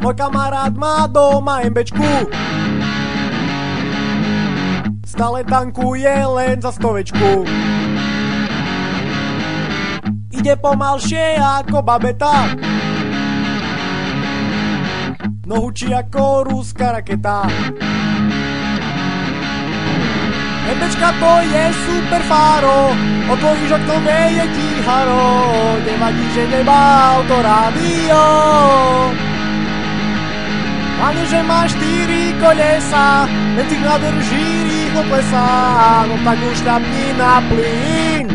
Môj kamarát má doma MBčku, stále tankuje len za 100. Ide pomalšie ako babeta, no hučí ako ruská raketa. MBčka to je super fáro, otvoríš okno, veje ti haro, nevadí, že nemá autorádio. Hlavne, že má 4 kolesa, benzín nádrží, rýchlo klesá, no tak už šľapni na plyn.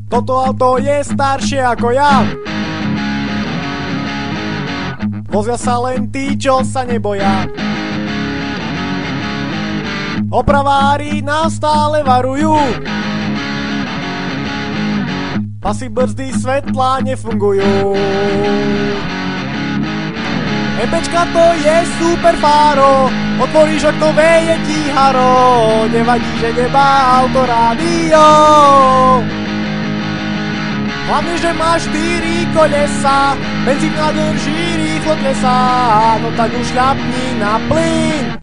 Toto auto je staršie ako ja, vozia sa len tí, čo sa neboja. Opravári nás stále varujú, pasy, brzdy, svetlá nefungujú. MBčka to je super fáro, otvoríš okno, veje ti haro, nevadí, že nemá autorádio. Hlavne, že má 4 kolesa, benzín nádrží, rýchlo klesá, no tak už šľapni na plyn.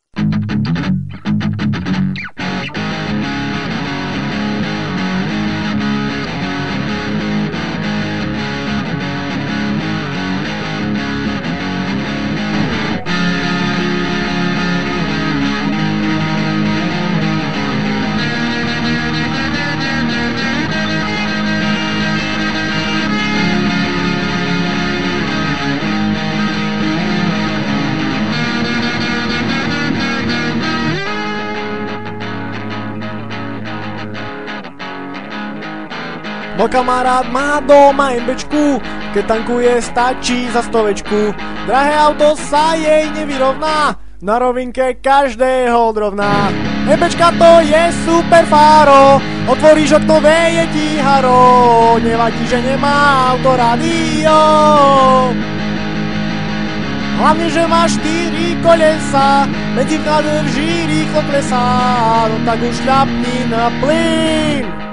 Môj kamarát má doma MBčku, keď tankuje stačí za 100. Drahé auto sa jej nevyrovná, na rovinke každého odrovná. MBčka to je super fáro, otvoríš okno, veje ti haro, nevadí, že nemá autorádio. Hlavne, že má 4 kolesa, benzín nádrží, rýchlo klesá, no tak už šľapni na plyn.